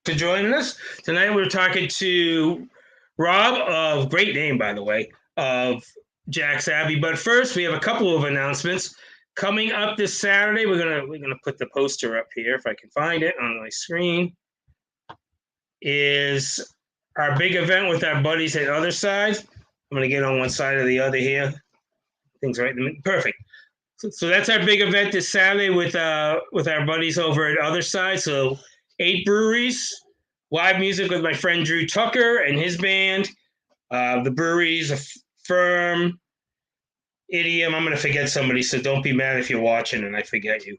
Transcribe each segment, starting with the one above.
For joining us. Tonight we're talking to Rob of great name, by the way, of Jack's Abbey. But first, we have a couple of announcements coming up this Saturday. We're gonna put the poster up here if I can find it on my screen. Is our big event with our buddies at Other Side. I'm gonna get on one side or the other here. Things right. Perfect. So that's our big event this Saturday with our buddies over at Other Side. So 8 breweries, live music with my friend Drew Tucker and his band. The breweries, Firm, Idiom. I'm going to forget somebody, so don't be mad if you're watching and I forget you.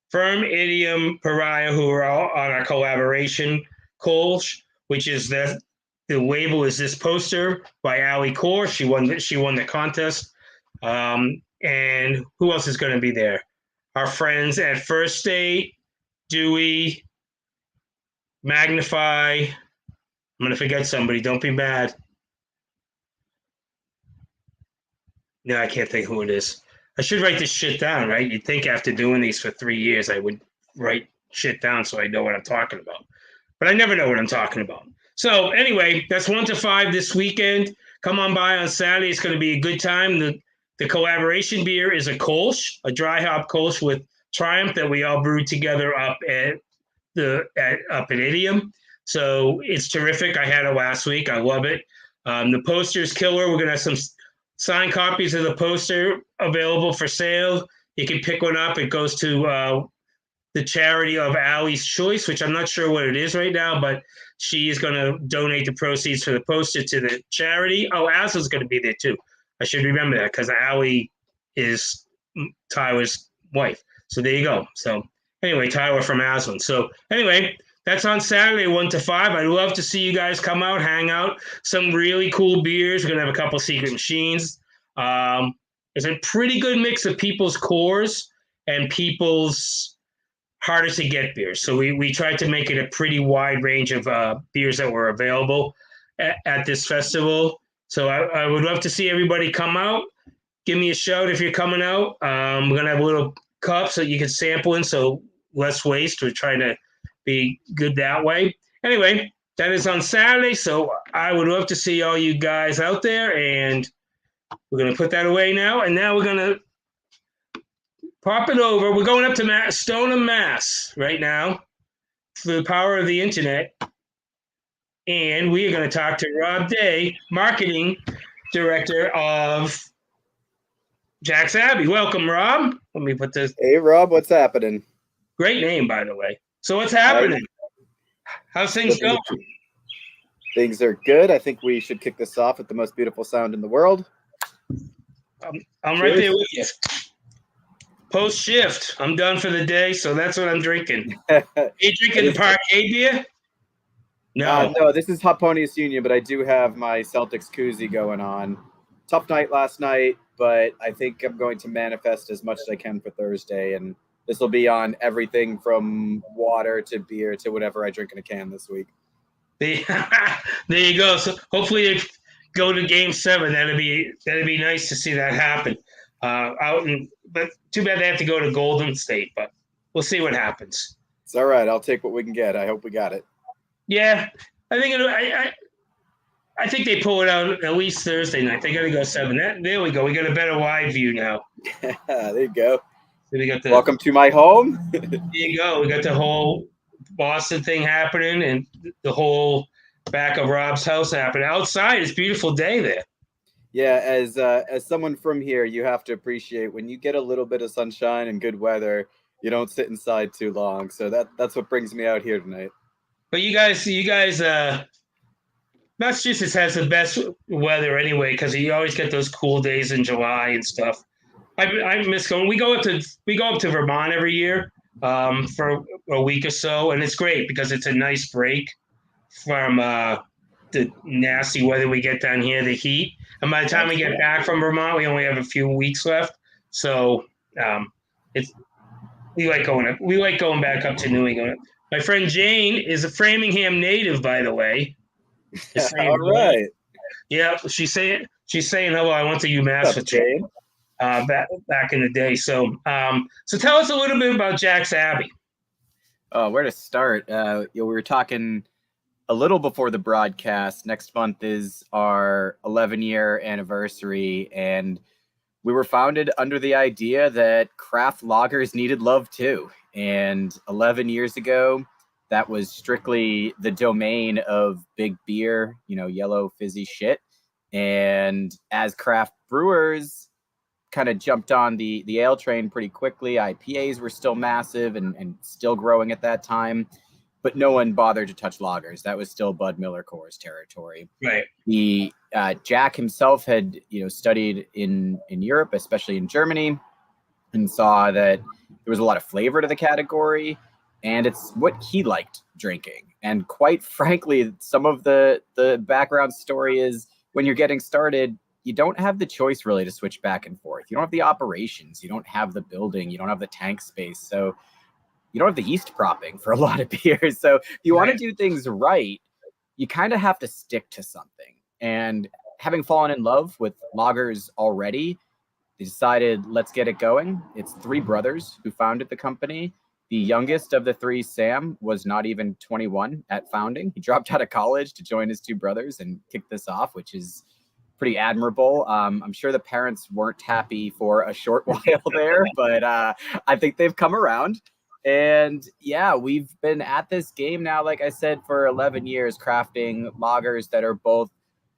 Firm, Idiom, Pariah, who are all on our collaboration, Kolsch, which is the label is this poster by Allie Core. She won the contest. And who else is going to be there? Our friends at First State, Dewey, Magnify. I'm going to forget somebody. Don't be mad. No, I can't think who it is. I should write this shit down, right? You'd think after doing these for 3 years, I would write shit down so I know what I'm talking about. But I never know what I'm talking about. So anyway, that's 1 to 5 this weekend. Come on by on Saturday. It's going to be a good time. The collaboration beer is a Kolsch, a dry hop Kolsch with Triumph that we all brewed together up at Idiom. So it's terrific. I had it last week. I love it. The poster is killer. We're going to have some signed copies of the poster available for sale. You can pick one up. It goes to the charity of Allie's Choice, which I'm not sure what it is right now, but she is going to donate the proceeds for the poster to the charity. Oh, Aslan's going to be there too. I should remember that because Allie is Tyler's wife. So there you go. So anyway, Tyler from Aslan. So anyway, that's on Saturday, 1 to 5. I'd love to see you guys come out, hang out. Some really cool beers. We're going to have a couple secret machines. It's a pretty good mix of people's cores and people's harder to get beers. So we tried to make it a pretty wide range of beers that were available at this festival. So I would love to see everybody come out. Give me a shout if you're coming out. We're going to have a little cup so you can sample in, so less waste. We're trying to be good that way. Anyway, that is on Saturday, so I would love to see all you guys out there, and we're going to put that away now, and now we're going to pop it over. We're going up to Stoneham, Mass right now through the power of the internet. And we are going to talk to Rob Day, marketing director of Jack's Abbey. Welcome, Rob. Let me put this. Hey, Rob, what's happening? Great name, by the way. So what's happening? How's things going? Things are good. I think we should kick this off with the most beautiful sound in the world. I'm right there with you. Post shift. I'm done for the day, so that's what I'm drinking. Are you drinking the Parkade beer? No, this is Hoponius Union, but I do have my Celtics koozie going on. Tough night last night, but I think I'm going to manifest as much as I can for Thursday, and this will be on everything from water to beer to whatever I drink in a can this week. There you go. So hopefully they go to Game 7. That'd be nice to see that happen. But too bad they have to go to Golden State, but we'll see what happens. It's all right. I'll take what we can get. I hope we got it. Yeah, I think they pull it out at least Thursday night. They got to go 7. There we go. We got a better wide view now. There you go. So we got welcome to my home. There you go. We got the whole Boston thing happening and the whole back of Rob's house happening. Outside, it's a beautiful day there. Yeah, as someone from here, you have to appreciate when you get a little bit of sunshine and good weather, you don't sit inside too long. So that's what brings me out here tonight. But you guys, Massachusetts has the best weather anyway because you always get those cool days in July and stuff. I miss going. We go up to Vermont every year for a week or so, and it's great because it's a nice break from the nasty weather we get down here, the heat. And by the time we get back from Vermont, we only have a few weeks left. So we like going back up to New England. My friend Jane is a Framingham native, by the way. All right. Yeah, she's saying hello. I went to UMass with Jane back in the day. So tell us a little bit about Jack's Abbey. Where to start? We were talking a little before the broadcast. Next month is our 11-year anniversary, and we were founded under the idea that craft lagers needed love too. And 11 years ago, that was strictly the domain of big beer, yellow fizzy shit. And as craft brewers kind of jumped on the ale train pretty quickly, IPAs were still massive and still growing at that time, but no one bothered to touch lagers. That was still Bud Miller Coors territory. Right. The Jack himself had studied in Europe, especially in Germany, and saw that there was a lot of flavor to the category, and it's what he liked drinking. And quite frankly, some of the background story is when you're getting started, you don't have the choice really to switch back and forth. You don't have the operations, you don't have the building, you don't have the tank space, so you don't have the yeast propping for a lot of beers. So if you want to do things right, you kind of have to stick to something. And having fallen in love with lagers already, they decided, let's get it going. It's three brothers who founded the company. The youngest of the three, Sam, was not even 21 at founding. He dropped out of college to join his two brothers and kick this off, which is pretty admirable. I'm sure the parents weren't happy for a short while there, but I think they've come around. And yeah, we've been at this game now, like I said, for 11 years, crafting lagers that are both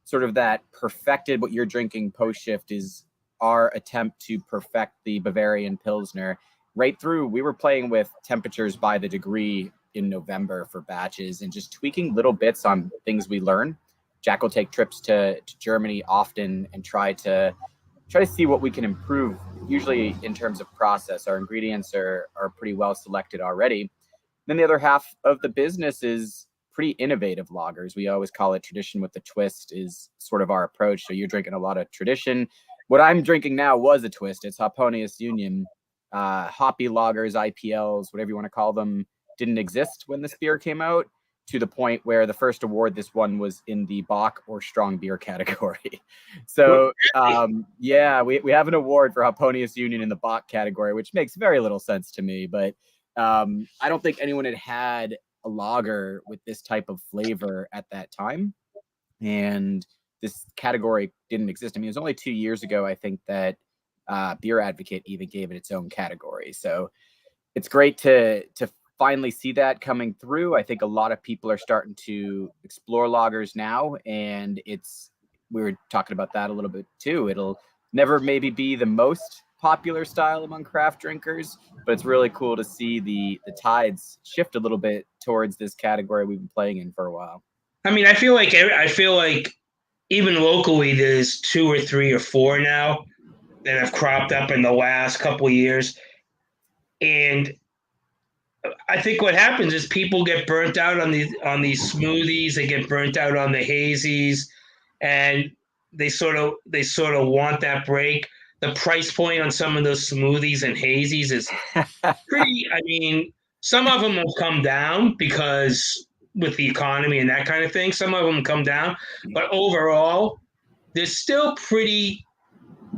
sort of that perfected what you're drinking post shift is our attempt to perfect the Bavarian Pilsner. Right through, we were playing with temperatures by the degree in November for batches and just tweaking little bits on things we learn. Jack will take trips to Germany often and try to see what we can improve. Usually in terms of process, our ingredients are pretty well selected already. Then the other half of the business is pretty innovative lagers. We always call it tradition with a twist is sort of our approach. So you're drinking a lot of tradition. What I'm drinking now was a twist. It's Harponius Union. Hoppy lagers, IPLs, whatever you want to call them, didn't exist when this beer came out, to the point where the first award this one was in the Bock or strong beer category. So yeah, we have an award for Harponius Union in the Bock category, which makes very little sense to me. But I don't think anyone had a lager with this type of flavor at that time. And this category didn't exist. I mean, it was only 2 years ago, I think, that Beer Advocate even gave it its own category. So it's great to finally see that coming through. I think a lot of people are starting to explore lagers now, and we were talking about that a little bit too. It'll never maybe be the most popular style among craft drinkers, but it's really cool to see the tides shift a little bit towards this category we've been playing in for a while. I mean, I feel like even locally, there's 2 or 3 or 4 now that have cropped up in the last couple of years, and I think what happens is people get burnt out on these smoothies. They get burnt out on the hazies, and they sort of want that break. The price point on some of those smoothies and hazies is pretty. I mean, some of them will come down because with the economy and that kind of thing. Some of them come down, but overall, they're still pretty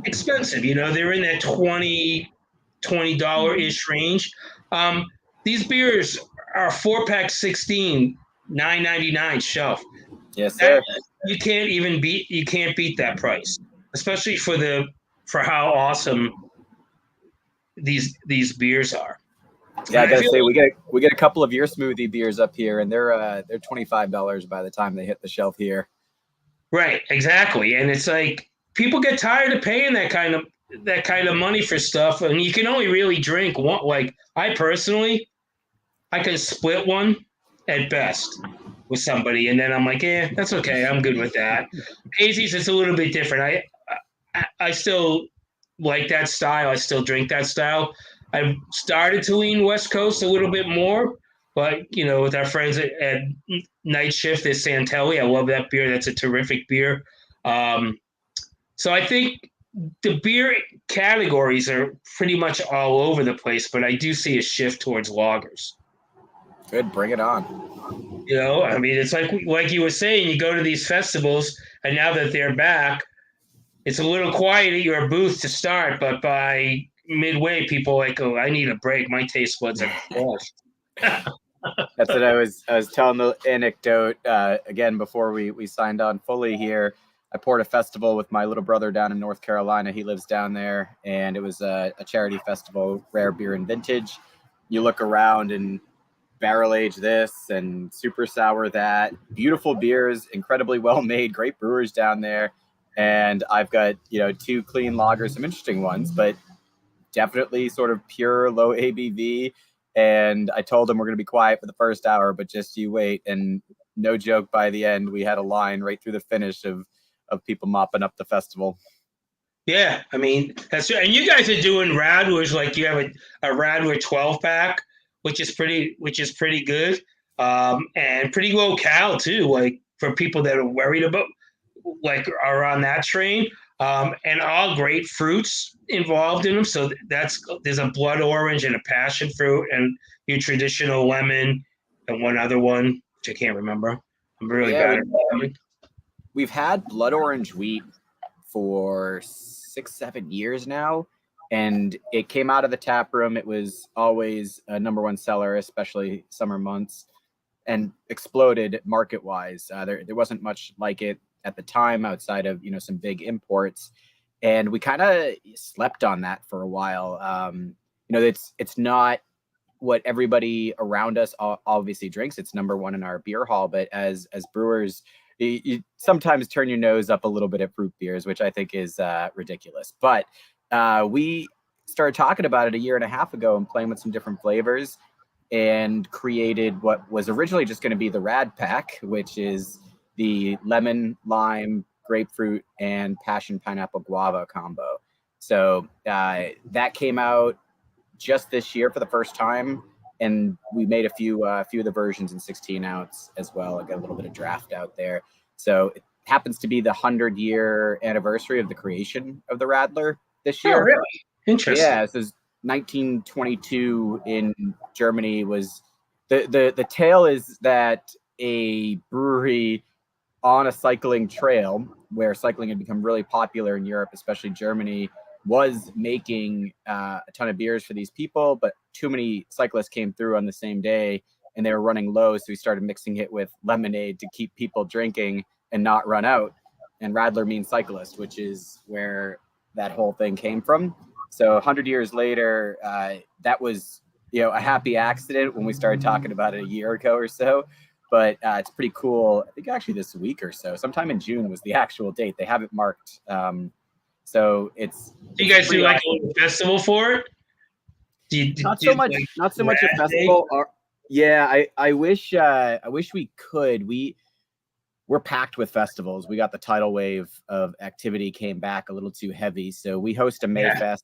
expensive. They're in that $20 ish range. These beers are 4-pack 16, $9.99 shelf. Yes, sir. You can't beat that price, especially for how awesome these beers are. Yeah, I gotta say, we get a couple of your smoothie beers up here, and they're $25 by the time they hit the shelf here. Right, exactly, and it's like people get tired of paying that kind of money for stuff, and you can only really drink one. Like I personally, I can split one at best with somebody, and then I'm like, yeah, that's okay. I'm good with that. Hazy's is a little bit different. I still like that style. I still drink that style. I've started to lean West Coast a little bit more, but with our friends at Night Shift, there's Santelli. I love that beer. That's a terrific beer. So I think the beer categories are pretty much all over the place, but I do see a shift towards lagers. Good, bring it on. I mean, it's like you were saying, you go to these festivals, and now that they're back, it's a little quiet at your booth to start, but by midway, people are like, oh, I need a break. My taste buds are crushed. That's what I was telling the anecdote again before we signed on fully here. I poured a festival with my little brother down in North Carolina. He lives down there, and it was a charity festival, rare beer and vintage. You look around and barrel age this and super sour that. Beautiful beers, incredibly well made, great brewers down there. And I've got, 2 clean lagers, some interesting ones, but definitely sort of pure low ABV. And I told them we're going to be quiet for the first hour, but just you wait. And no joke, by the end, we had a line right through the finish of people mopping up the festival. Yeah, I mean, that's and you guys are doing Radlers, like you have a Radler 12 pack, which is pretty good, and pretty low cal too. Like for people that are worried about, like are on that train, and all great fruits involved in them. So there's a blood orange and a passion fruit, and your traditional lemon, and one other one which I can't remember. I'm really bad at remembering. We've had blood orange wheat for 6-7 years now, and it came out of the tap room. It was always a number one seller, especially summer months, and exploded market wise. There wasn't much like it at the time outside of some big imports, and we kind of slept on that for a while. It's not what everybody around us obviously drinks. It's number one in our beer hall, but as brewers, you sometimes turn your nose up a little bit at fruit beers, which I think is ridiculous. But we started talking about it a year and a half ago and playing with some different flavors, and created what was originally just going to be the Rad Pack, which is the lemon, lime, grapefruit, and passion pineapple guava combo. So that came out just this year for the first time. And we made a few of the versions in 16 ounce as well. I got a little bit of draft out there. So it happens to be the 100-year anniversary of the creation of the Radler this year. Oh, really? Interesting. Yeah, this is 1922 in Germany. Was the tale is that a brewery on a cycling trail, where cycling had become really popular in Europe, especially Germany, was making a ton of beers for these people, but too many cyclists came through on the same day and they were running low. So we started mixing it with lemonade to keep people drinking and not run out. And Radler means cyclist, which is where that whole thing came from. So 100 years later, that was, a happy accident when we started talking about it a year ago or so. But it's pretty cool. I think actually this week or so, sometime in June was the actual date. They have it marked. So it's. Do you guys do like a little festival for it? Not so much a festival. I wish we could. We're packed with festivals. We got the tidal wave of activity came back a little too heavy. So we host a Mayfest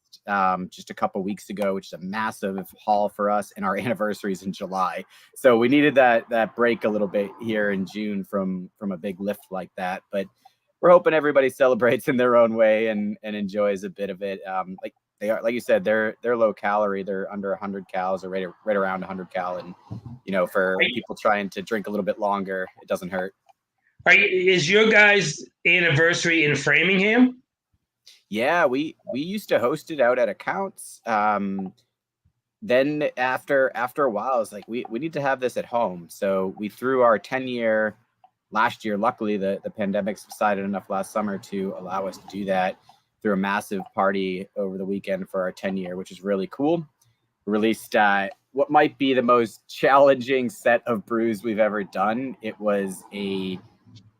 just a couple weeks ago, which is a massive haul for us, and our anniversary is in July. So we needed that break a little bit here in June from a big lift like that. But we're hoping everybody celebrates in their own way and enjoys a bit of it. Like they are, like you said, they're low calorie. They're under 100 calories, or right around 100 cal. And for people trying to drink a little bit longer, it doesn't hurt. Is your guys' anniversary in Framingham? Yeah, we used to host it out at Accounts. Then after a while, I was like, we need to have this at home. So we threw our 10-year last year. Luckily, the pandemic subsided enough last summer to allow us to do that through a massive party over the weekend for our 10-year, which is really cool. We released what might be the most challenging set of brews we've ever done. It was a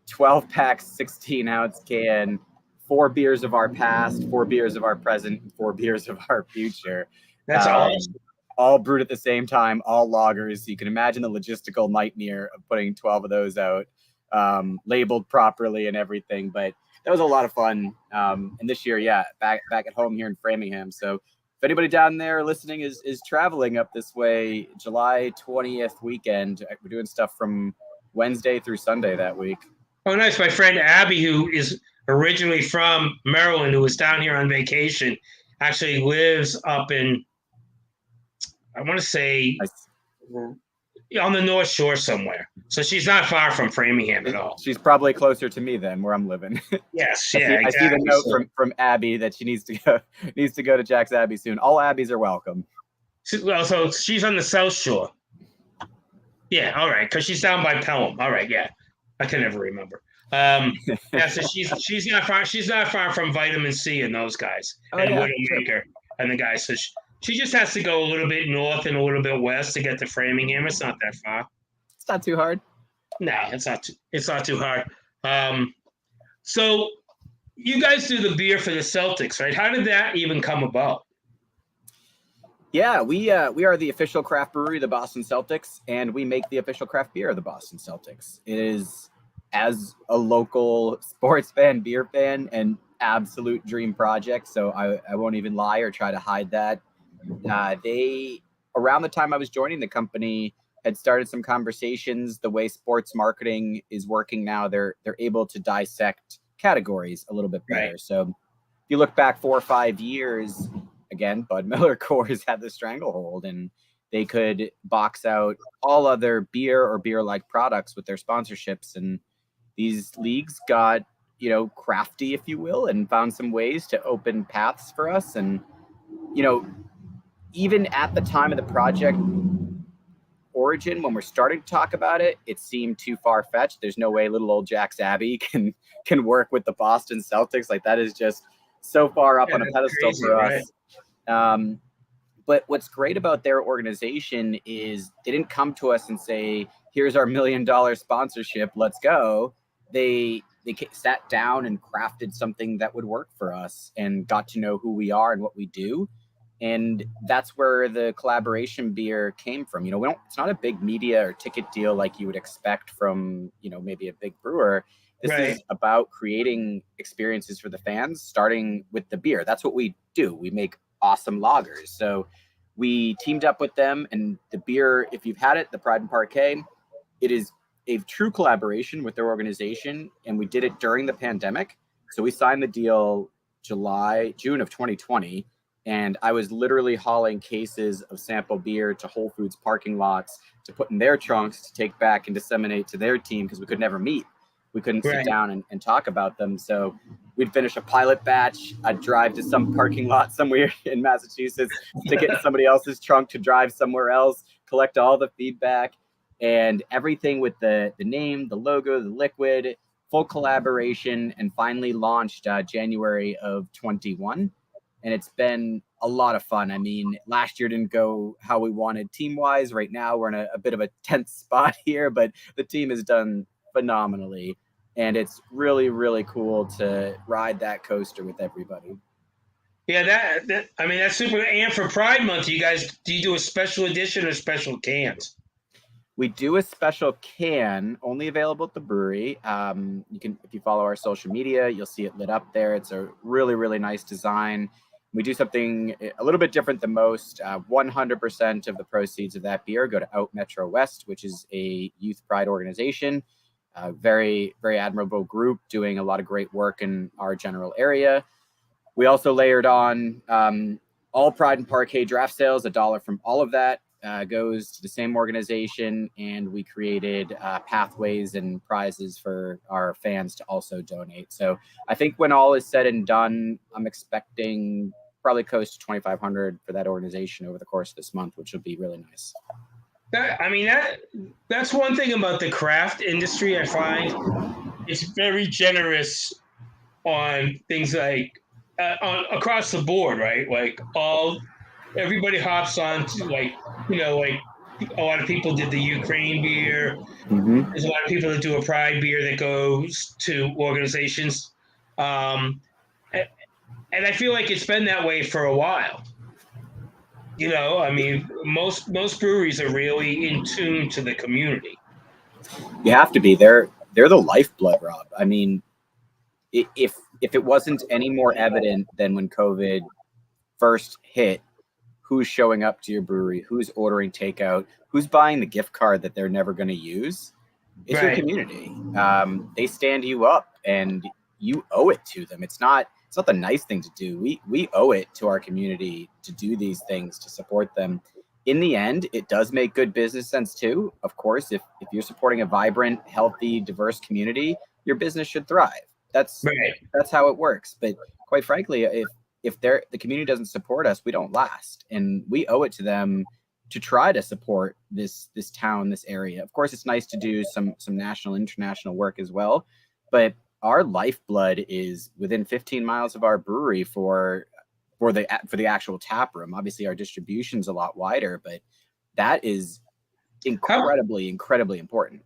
12-pack, 16-ounce can, 4 beers of our past, 4 beers of our present, and 4 beers of our future. That's awesome. All brewed at the same time, all lagers. You can imagine the logistical nightmare of putting 12 of those out, labeled properly and everything. But that was a lot of fun. And this year, back at home here in Framingham. So if anybody down there listening is traveling up this way, July 20th weekend, we're doing stuff from Wednesday through Sunday that week. Oh, nice. My friend Abby, who is originally from Maryland, who was down here on vacation, actually lives up in, I want to say, on the North Shore somewhere. So she's not far from Framingham at all. She's probably closer to me than where I'm living. Yes, I see the note from Abby that she needs to go to Jack's Abbey soon. All Abbeys are welcome. So she's on the South Shore. Yeah, all right, because she's down by Pelham. All right, yeah, I can never remember. Yeah, so she's not far. She's not far from Vitamin C and those guys, and Widowmaker and the guys. So she just has to go a little bit north and a little bit west to get to Framingham. It's not that far. It's not too hard. No, it's not too hard. So you guys do the beer for the Celtics, right? How did that even come about? Yeah, we are the official craft brewery of the Boston Celtics, and we make the official craft beer of the Boston Celtics. It is, as a local sports fan, beer fan, an absolute dream project. So I won't even lie or try to hide that. They, around the time I was joining the company, had started some conversations. The way sports marketing is working now, they're able to dissect categories a little bit better. Right. So if you look back 4 or 5 years, again, Bud Miller Coors had the stranglehold, and they could box out all other beer or beer-like products with their sponsorships. And these leagues got, crafty, if you will, and found some ways to open paths for us. And, even at the time of the project origin, when we're starting to talk about it, it seemed too far-fetched. There's no way little old Jack's Abbey can work with the Boston Celtics. Like, that is just so far up on a pedestal for us. Right? But what's great about their organization is they didn't come to us and say, here's our $1 million sponsorship, let's go. They sat down and crafted something that would work for us and got to know who we are and what we do. And that's where the collaboration beer came from. It's not a big media or ticket deal like you would expect from, maybe a big brewer. This is about creating experiences for the fans, starting with the beer. That's what we do. We make awesome lagers. So we teamed up with them, and the beer, if you've had it, the Pride and Parquet, it is a true collaboration with their organization, and we did it during the pandemic. So we signed the deal June of 2020, and I was literally hauling cases of sample beer to Whole Foods parking lots to put in their trunks to take back and disseminate to their team, because we could never meet. We couldn't sit down and talk about them. So we'd finish a pilot batch. I'd drive to some parking lot somewhere in Massachusetts, stick it in somebody else's trunk to drive somewhere else, collect all the feedback and everything with the name, the logo, the liquid, full collaboration, and finally launched January of 21. And it's been a lot of fun. I mean, last year didn't go how we wanted team-wise. Right now, we're in a bit of a tense spot here, but the team has done phenomenally, and it's really, really cool to ride that coaster with everybody. Yeah, that's super. And for Pride Month, do you do a special edition or special cans? We do a special can, only available at the brewery. You can, if you follow our social media, you'll see it lit up there. It's a really, really nice design. We do something a little bit different than most. 100% of the proceeds of that beer go to Out Metro West, which is a youth pride organization. Very, very admirable group doing a lot of great work in our general area. We also layered on all Pride and Parquet draft sales. $1 from all of that goes to the same organization, and we created pathways and prizes for our fans to also donate. So I think when all is said and done, I'm expecting probably close to $2,500 for that organization over the course of this month, which would be really nice. That's one thing about the craft industry. I find it's very generous on things like across the board, right? Like everybody hops on to like a lot of people did the Ukraine beer. Mm-hmm. There's a lot of people that do a Pride beer that goes to organizations. And I feel like it's been that way for a while. I mean, most breweries are really in tune to the community. You have to be. They're the lifeblood, Rob. I mean, if it wasn't any more evident than when COVID first hit, who's showing up to your brewery, who's ordering takeout, who's buying the gift card that they're never going to use, it's your community. They stand you up, and you owe it to them. It's not the nice thing to do. We owe it to our community to do these things, to support them. In the end, it does make good business sense too. Of course, if you're supporting a vibrant, healthy, diverse community, your business should thrive. That's how it works. But quite frankly, if the community doesn't support us, we don't last. And we owe it to them try to support this town, this area. Of course, it's nice to do some national, international work as well, but our lifeblood is within 15 miles of our brewery for the actual tap room. Obviously, our distribution's a lot wider, but that is incredibly important.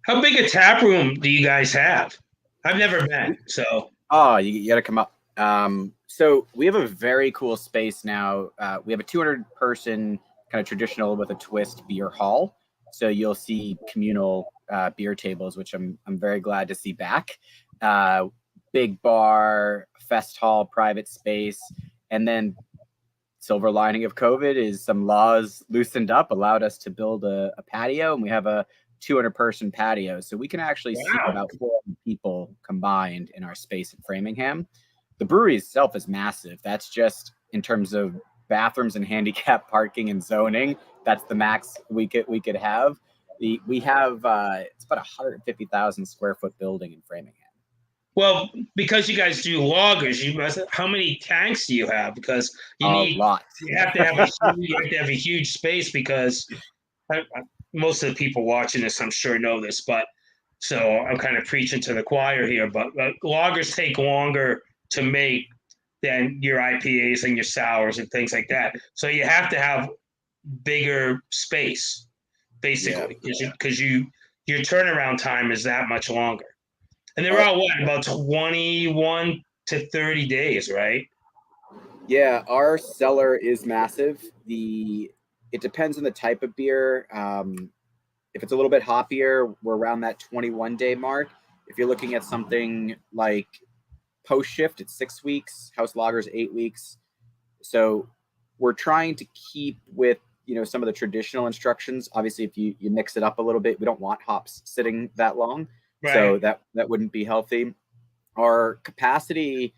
How big a tap room do you guys have? I've never been, so. Oh, you got to come up. So we have a very cool space now. We have a 200-person kind of traditional with a twist beer hall. So you'll see communal beer tables, which I'm very glad to see back. Big bar, fest hall, private space, and then silver lining of COVID is some laws loosened up, allowed us to build a patio, and we have a 200-person patio. So we can actually seat about 400 people combined in our space at Framingham. The brewery itself is massive. That's just in terms of bathrooms and handicap parking and zoning. That's the max we could have. We have it's about 150,000 square foot building in Framingham. Well, because you guys do lagers, you must. How many tanks do you have? Because you need lots. You have to have a huge space because most of the people watching this, I'm sure, know this. But so I'm kind of preaching to the choir here. But lagers take longer to make than your IPAs and your sours and things like that. So you have to have bigger space, basically, because your turnaround time is that much longer. And they're all about 21 to 30 days, right? Yeah, our cellar is massive. It depends on the type of beer. If it's a little bit hoppier, we're around that 21-day mark. If you're looking at something like post shift, it's 6 weeks. House lagers 8 weeks. So we're trying to keep with some of the traditional instructions. Obviously, if you mix it up a little bit, we don't want hops sitting that long. Right. So that wouldn't be healthy. Our capacity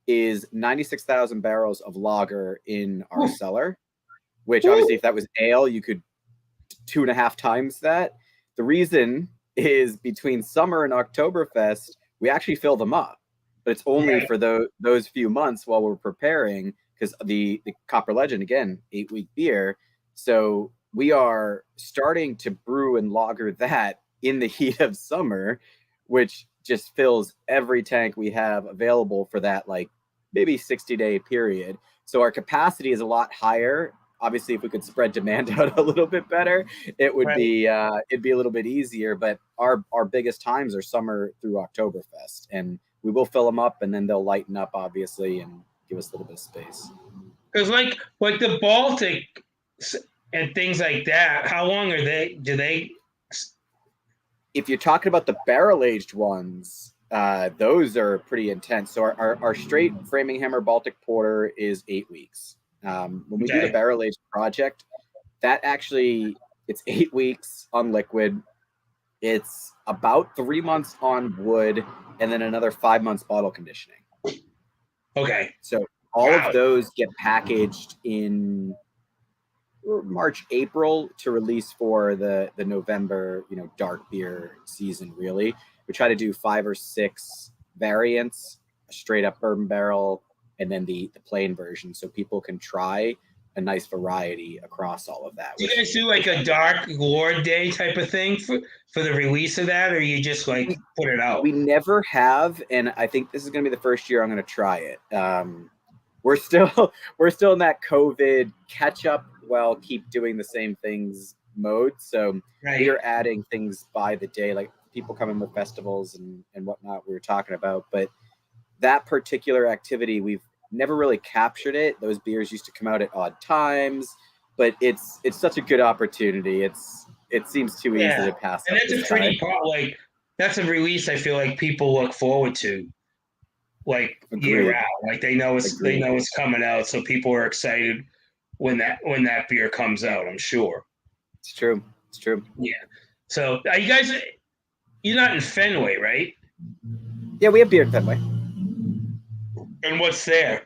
is 96,000 barrels of lager in our cellar, which obviously if that was ale, you could 2.5 times that. The reason is between summer and Oktoberfest, we actually fill them up, but it's only for those few months while we're preparing, because the Copper Legend, again, 8-week beer. So we are starting to brew and lager that in the heat of summer, which just fills every tank we have available for that, like maybe 60-day period. So our capacity is a lot higher. Obviously, if we could spread demand out a little bit better, it would be it'd be a little bit easier. But our biggest times are summer through Oktoberfest, and we will fill them up, and then they'll lighten up, obviously, and give us a little bit of space. Because like the Baltic and things like that, how long are they? Do they? If you're talking about the barrel-aged ones, those are pretty intense. So our straight Framingham or Baltic Porter is 8 weeks. When we do the barrel-aged project, that actually, it's 8 weeks on liquid. It's about 3 months on wood, and then another 5 months bottle conditioning. Okay. So all of those get packaged in March, April to release for the November, dark beer season. Really, we try to do 5 or 6 variants, a straight up bourbon barrel, and then the plain version, so people can try a nice variety across all of that. Do you guys do like a Dark Lord Day type of thing for the release of that, or you just like put it out? We never have, and I think this is going to be the first year I'm going to try it. We're still in that COVID catch up while keep doing the same things mode. So we are adding things by the day, like people come in with festivals and whatnot we were talking about. But that particular activity, we've never really captured it. Those beers used to come out at odd times, but it's such a good opportunity. It seems too easy to pass. And that's a pretty that's a release I feel like people look forward to, like year round. Like they know it's coming out, so people are excited when that beer comes out. I'm sure. It's true. Yeah. So are you guys? You're not in Fenway, right? Yeah, we have beer in Fenway. And what's there?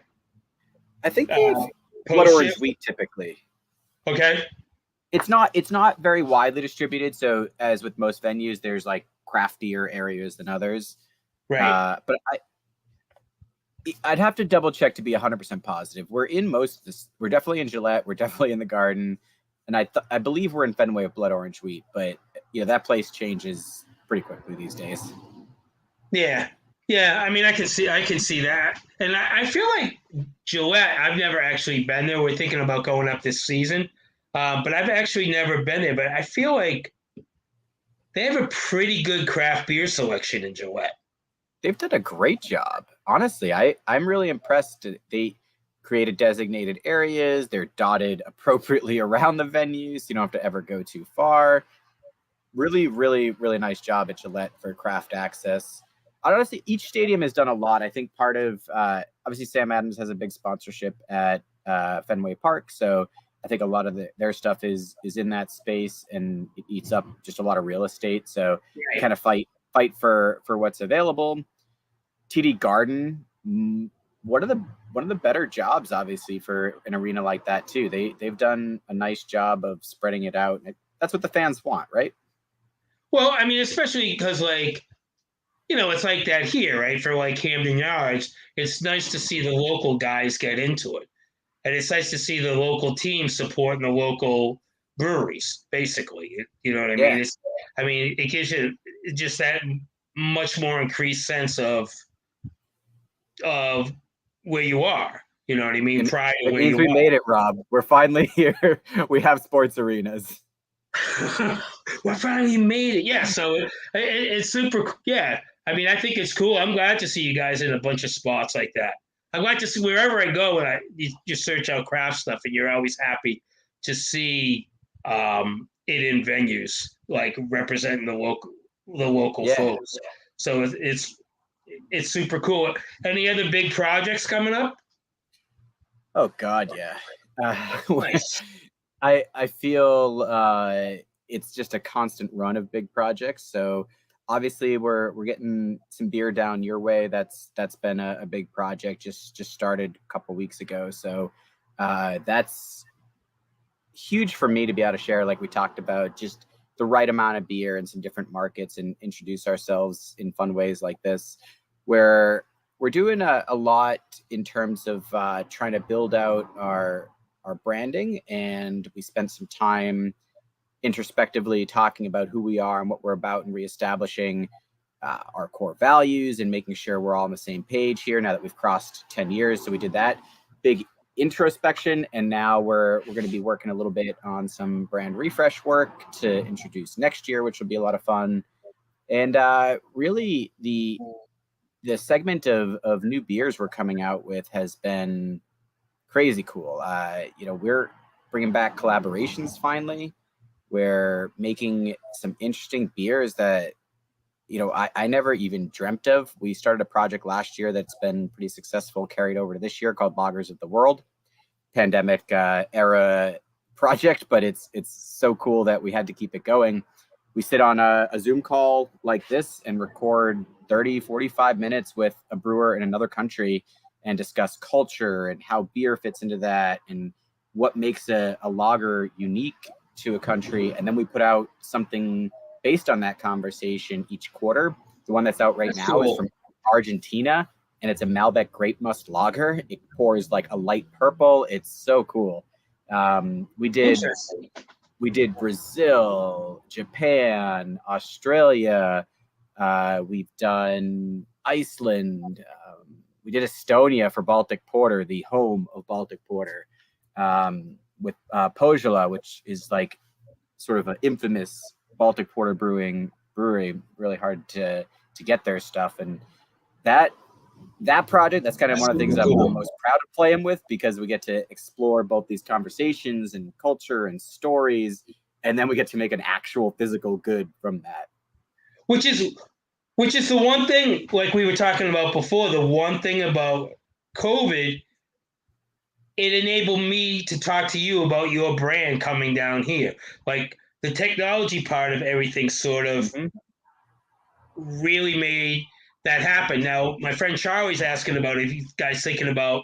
I think we have blood orange wheat typically. Okay. It's not very widely distributed. So as with most venues, there's like craftier areas than others. Right. But I'd have to double check to be 100% positive. We're in most of this. We're definitely in Gillette. We're definitely in the Garden. and I believe we're in Fenway with Blood Orange Wheat, but that place changes pretty quickly these days. Yeah. Yeah, I mean, I can see that, and I feel like Gillette. I've never actually been there. We're thinking about going up this season, but I've actually never been there. But I feel like they have a pretty good craft beer selection in Gillette. They've done a great job. Honestly, I'm really impressed. They created designated areas. They're dotted appropriately around the venues. You don't have to ever go too far. Really, really, really nice job at Gillette for craft access. Honestly, each stadium has done a lot. I think part of, obviously, Sam Adams has a big sponsorship at Fenway Park. So I think a lot of their stuff is in that space, and it eats up just a lot of real estate. So Right. kind of fight for what's available. TD Garden, one of the better jobs, obviously, for an arena like that too. They've done a nice job of spreading it out. That's what the fans want, right? Well, I mean, especially because it's like that here, right? For like Camden Yards, it's nice to see the local guys get into it. And it's nice to see the local teams supporting the local breweries, basically. You know what I mean? It gives you just that much more increased sense of where you are. You know what I mean? Pride of it where means we made it, Rob. We're finally here. We have sports arenas. We finally made it. Yeah, so it's super. Yeah, I mean, I think it's cool. I'm glad to see you guys in a bunch of spots like that. I'm glad to see wherever I go and you search out craft stuff, and you're always happy to see it in venues like representing the local folks. So it's super cool. Any other big projects coming up? Oh God, yeah. Nice. I feel it's just a constant run of big projects. So obviously we're getting some beer down your way. That's been a big project. Just started a couple weeks ago. So that's huge for me to be able to share, like we talked about, just the right amount of beer in some different markets and introduce ourselves in fun ways like this, where we're doing a lot in terms of trying to build out our branding. And we spent some time introspectively talking about who we are and what we're about, and reestablishing our core values and making sure we're all on the same page here now that we've crossed 10 years. So we did that big introspection, and now we're going to be working a little bit on some brand refresh work to introduce next year, which will be a lot of fun. And really the segment of new beers we're coming out with has been crazy cool. We're bringing back collaborations finally. We're making some interesting beers that I never even dreamt of. We started a project last year that's been pretty successful, carried over to this year, called Lagers of the World. Pandemic era project, but it's so cool that we had to keep it going. We sit on a Zoom call like this and record 30, 45 minutes with a brewer in another country and discuss culture and how beer fits into that and what makes a lager unique to a country. And then we put out something based on that conversation each quarter. The one that's out right now is from Argentina, and it's a Malbec grape must lager. It pours like a light purple. It's so cool. We did Brazil, Japan, Australia. We've done Iceland. We did Estonia for Baltic Porter, the home of Baltic Porter, with Pohjola, which is like sort of an infamous Baltic Porter brewery. Really hard to get their stuff. And that project, that's kind of one of the things I'm most proud of playing with, because we get to explore both these conversations and culture and stories, and then we get to make an actual physical good from that. Which is the one thing, like we were talking about before, the one thing about COVID, it enabled me to talk to you about your brand coming down here. Like the technology part of everything sort of really made that happen. Now, my friend Charlie's asking about if you guys thinking about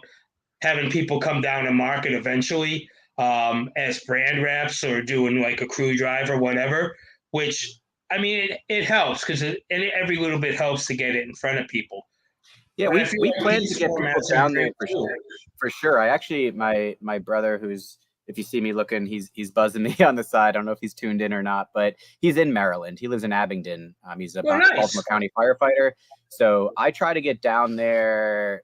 having people come down and market eventually as brand reps or doing like a crew drive or whatever, which, I mean, it helps because every little bit helps to get it in front of people. Yeah, we plan to get people down there for sure. I actually, my brother, who's if you see me looking, he's buzzing me on the side. I don't know if he's tuned in or not, but he's in Maryland. He lives in Abingdon. He's a Baltimore County firefighter. So I try to get down there,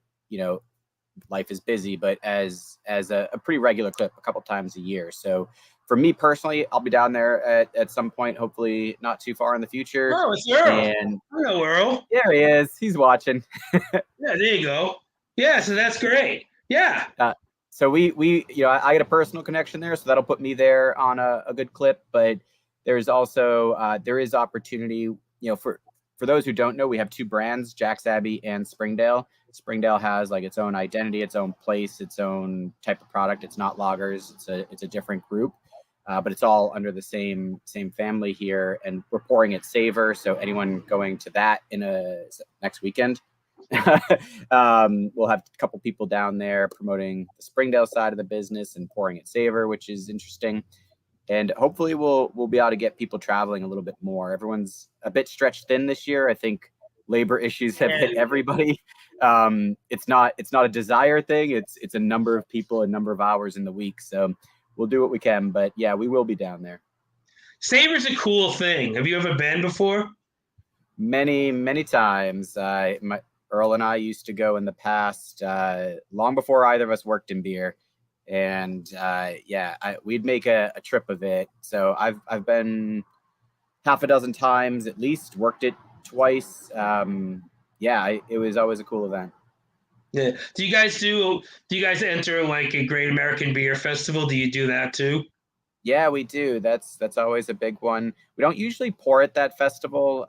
life is busy, but as a pretty regular clip a couple times a year. So for me personally, I'll be down there at some point, hopefully not too far in the future. Oh, it's Earl. And hello, Earl. There he is. He's watching. Yeah, there you go. Yeah, so that's great. Yeah. So we I get a personal connection there, so that'll put me there on a good clip. But there's also there is opportunity, for those who don't know, we have two brands, Jack's Abbey and Springdale. Springdale has like its own identity, its own place, its own type of product. It's not lagers. It's a different group, but it's all under the same family here. And we're pouring at Savor, so anyone going to that next weekend. We'll have a couple people down there promoting the Springdale side of the business and pouring at Savor, which is interesting. And hopefully we'll be able to get people traveling a little bit more. Everyone's a bit stretched thin this year. I think labor issues have hit everybody. It's not a desire thing. It's a number of people, a number of hours in the week. So we'll do what we can. But yeah, we will be down there. Savor's a cool thing. Have you ever been before? Many, many times. Earl and I used to go in the past, long before either of us worked in beer. And we'd make a trip of it. So I've been half a dozen times at least, worked it twice. It was always a cool event. Yeah. Do you guys enter like a Great American Beer Festival? Do you do that too? Yeah, we do. That's always a big one. We don't usually pour at that festival.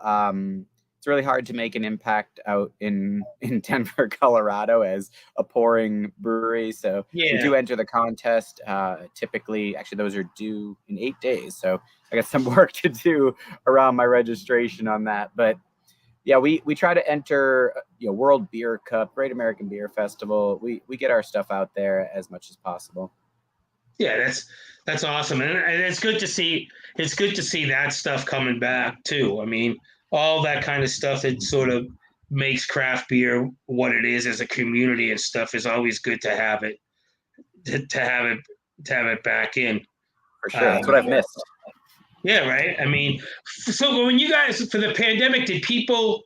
It's really hard to make an impact out in Denver, Colorado as a pouring brewery. So we do enter the contest. Typically, actually, those are due in 8 days. So I got some work to do around my registration on that. But yeah, we try to enter, World Beer Cup, Great American Beer Festival. We get our stuff out there as much as possible. Yeah, that's awesome, and it's good to see. It's good to see that stuff coming back too. I mean, all that kind of stuff that sort of makes craft beer what it is as a community and stuff is always good to have it. To have it back in. For sure, that's what I've missed. Yeah, right. I mean, so when you guys for the pandemic, did people?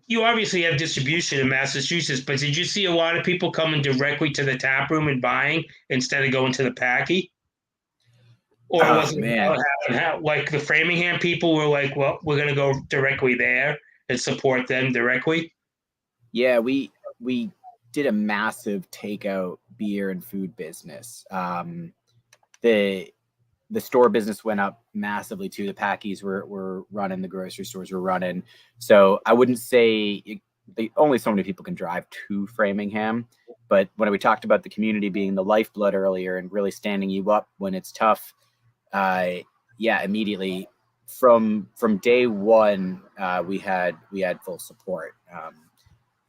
You obviously have distribution in Massachusetts, but did you see a lot of people coming directly to the tap room and buying instead of going to the packy? Or was it like the Framingham people were like, well, we're going to go directly there and support them directly? Yeah, we did a massive takeout beer and food business. The store business went up massively too. The packies were running, the grocery stores were running. So I wouldn't say only so many people can drive to Framingham. But when we talked about the community being the lifeblood earlier and really standing you up when it's tough, immediately from day one, we had full support.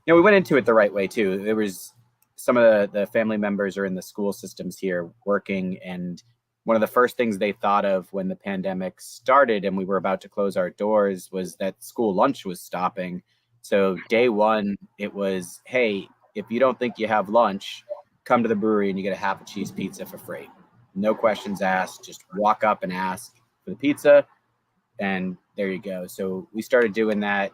We went into it the right way too. There was some of the family members are in the school systems here working, and one of the first things they thought of when the pandemic started and we were about to close our doors was that school lunch was stopping. So day one, it was, hey, if you don't think you have lunch, come to the brewery and you get a half a cheese pizza for free. No questions asked, just walk up and ask for the pizza, and there you go. So we started doing that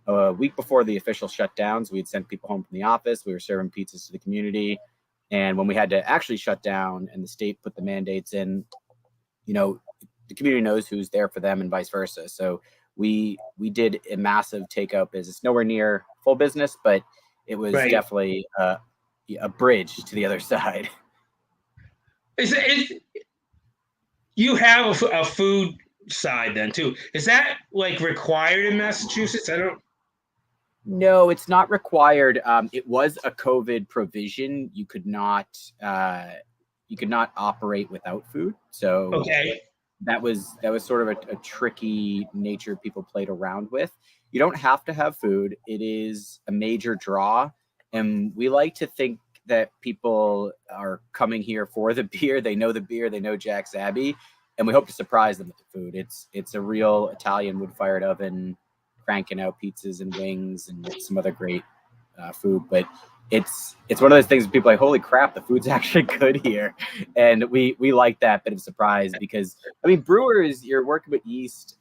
a week before the official shutdowns. We'd sent people home from the office. We were serving pizzas to the community. And when we had to actually shut down and the state put the mandates in, the community knows who's there for them and vice versa. So we did a massive takeout business, nowhere near full business, but it was definitely a bridge to the other side. You have a food side then too. Is that like required in Massachusetts? No, it's not required. It was a COVID provision. You could not operate without food. So that was sort of a tricky nature people played around with. You don't have to have food. It is a major draw, and we like to think that people are coming here for the beer. They know the beer. They know Jack's Abbey, and we hope to surprise them with the food. It's a real Italian wood-fired oven, cranking out pizzas and wings and some other great food. But it's one of those things people are like, holy crap, the food's actually good here, and we like that bit of surprise because I mean, brewers, you're working with yeast.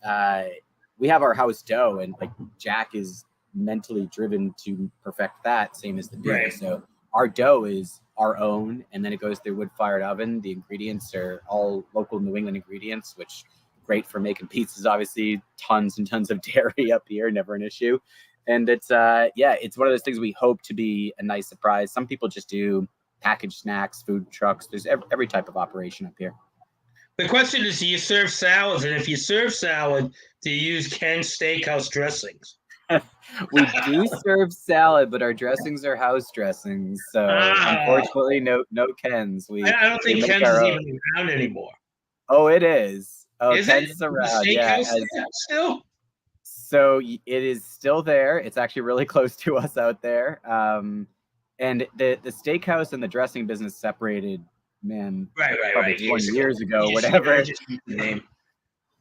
We have our house dough, and like Jack is mentally driven to perfect that, same as the beer. Right. So our dough is our own, and then it goes through wood-fired oven. The ingredients are all local New England ingredients, which great for making pizzas. Obviously, tons and tons of dairy up here, never an issue. And it's it's one of those things we hope to be a nice surprise. Some people just do packaged snacks, food trucks. There's every type of operation up here. The question is, do you serve salads? And if you serve salad, do you use Ken's Steakhouse dressings? We do serve salad, but our dressings are house dressings. So unfortunately, no Ken's. I don't think Ken's is even around anymore. Oh, it is. Oh, is Ken's is around. Yeah. Still? So it is still there. It's actually really close to us out there. And the steakhouse and the dressing business separated, man, right. 20 years ago, whatever. Name.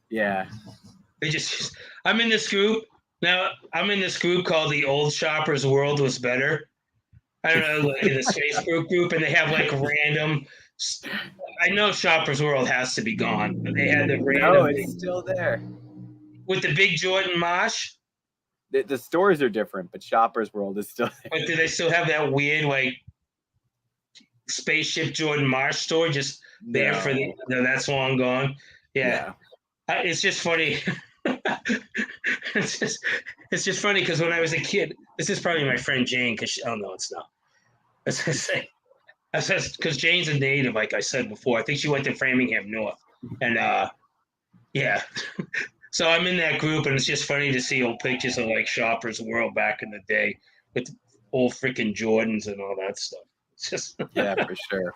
Yeah. I'm in this group. Now, I'm in this group called The Old Shoppers World Was Better. I don't know, like in this Facebook group, and they have like random. I know Shoppers World has to be gone, but they had the random. No, it's still there. With the big Jordan Mosh? The stores are different, but Shoppers World is still there. But do they still have that weird, like, spaceship Jordan Marsh store just there for the... No, that's long gone. Yeah. It's just funny. it's just funny because when I was a kid, this is probably my friend Jane, because oh no, it's not. I was gonna say, because Jane's a native, like I said before. I think she went to Framingham North, and so I'm in that group, and it's just funny to see old pictures of like Shoppers World back in the day with old freaking Jordans and all that stuff. It's just for sure.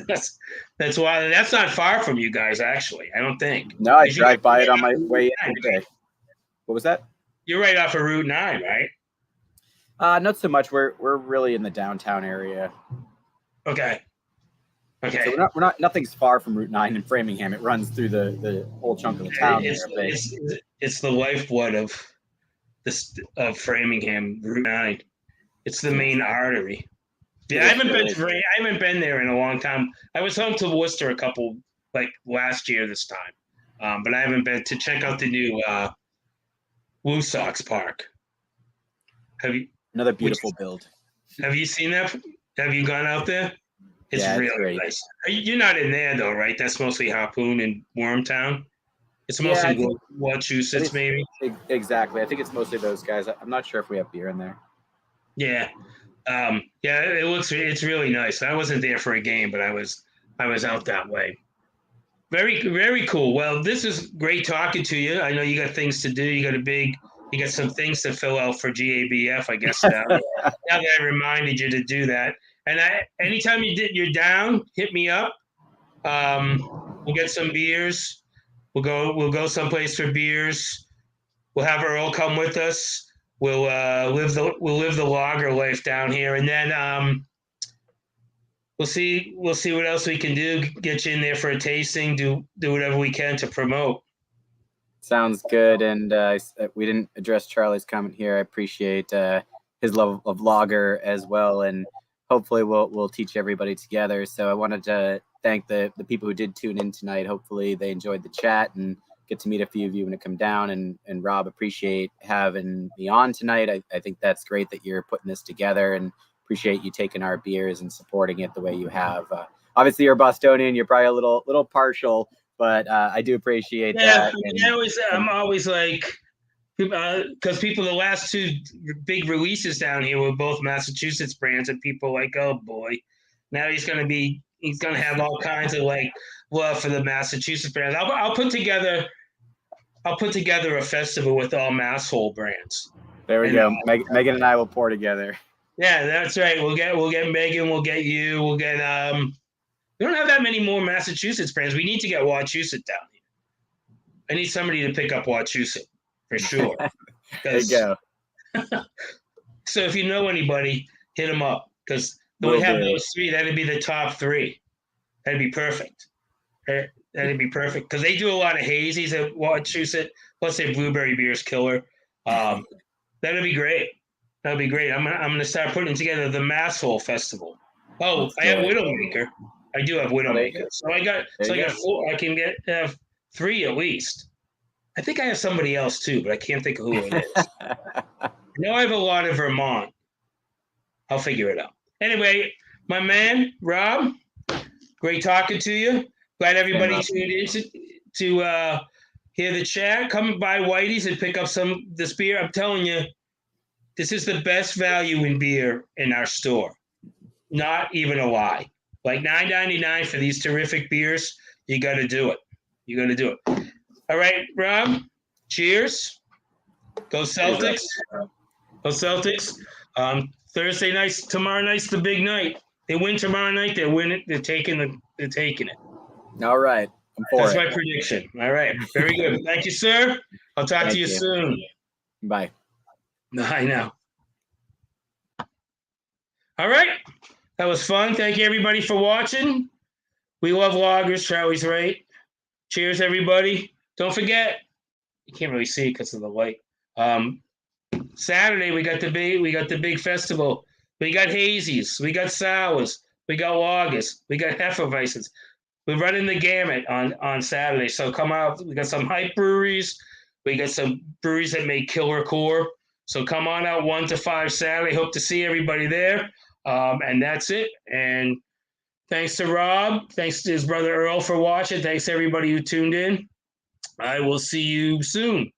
That's why that's not far from you guys, actually. I don't think. No, I drive by it on my way in today. What was that? You're right off of Route 9, right? Not so much. We're really in the downtown area. Okay. So we're not. Nothing's far from Route 9 in Framingham. It runs through the whole chunk of the town. It's the lifeblood of Framingham, Route 9. It's the main artery. Yeah, I haven't been there in a long time. I was home to Worcester a couple like last year this time, but I haven't been to check out the new Woo Sox Park. Have you? Another beautiful build. Have you seen that? Have you gone out there? It's really nice. You're not in there though, right? That's mostly Harpoon and Wormtown. It's mostly Wachusett, maybe. Exactly. I think it's mostly those guys. I'm not sure if we have beer in there. Yeah. It's really nice. I wasn't there for a game, but I was out that way. Very, very cool. Well, this is great talking to you. I know you got things to do. You got some things to fill out for GABF, I guess now. Now that I reminded you to do that. And anytime you're down, hit me up. We'll get some beers. We'll go someplace for beers. We'll have Earl come with us. We'll live the lager life down here, and then we'll see what else we can do. Get you in there for a tasting. Do whatever we can to promote. Sounds good. And we didn't address Charlie's comment here. I appreciate his love of lager as well, and hopefully we'll teach everybody together. So I wanted to thank the people who did tune in tonight. Hopefully they enjoyed the chat and get to meet a few of you when it come down. And Rob, appreciate having me on tonight. I think that's great that you're putting this together, and appreciate you taking our beers and supporting it the way you have. Obviously you're a Bostonian, you're probably a little partial, but I do appreciate that. I'm always like, because people, the last two big releases down here were both Massachusetts brands, and people are like, oh boy, now he's going to have all kinds of like love for the Massachusetts brands. I'll put together a festival with all Masshole brands. There we go. Megan and I will pour together. Yeah, that's right. We'll get Megan. We'll get you. We'll get We don't have that many more Massachusetts brands. We need to get Wachusett down here. I need somebody to pick up Wachusett for sure. There you go. So if you know anybody, hit them up, because we have those three. That'd be the top three. That'd be perfect. That'd be perfect, because they do a lot of hazies at Wachusett. Plus, their blueberry beer's killer. That'd be great. That'll be great. I'm gonna start putting together the Masshole Festival. Oh, Let's I do have it. Widowmaker. I do have There you Widowmaker. go. So I got There you go. 4. I can get 3 at least. I think I have somebody else too, but I can't think of who it is. I know I have a lot of Vermont. I'll figure it out. Anyway, my man Rob, great talking to you. Glad everybody tuned in to hear the chat. Come by Whitey's and pick up this beer. I'm telling you, this is the best value in beer in our store. Not even a lie. Like $9.99 for these terrific beers. You got to do it. You got to do it. All right, Rob. Cheers. Go Celtics. Go Celtics. Thursday night. Tomorrow night's the big night. They win tomorrow night. They win it. They're taking it. All right. That's my prediction. All right. Very good. Thank you, sir. I'll talk to you soon. Bye. I know. All right. That was fun. Thank you, everybody, for watching. We love lagers. Charlie's right. Cheers, everybody. Don't forget. You can't really see it because of the light. Saturday we got the big festival. We got hazies. We got sours. We got lagers. We got hefeweizens. We're running the gamut on Saturday. So come out. We got some hype breweries. We got some breweries that make killer core. So come on out 1 to 5 Saturday. Hope to see everybody there. And that's it. And thanks to Rob. Thanks to his brother Earl for watching. Thanks to everybody who tuned in. I will see you soon.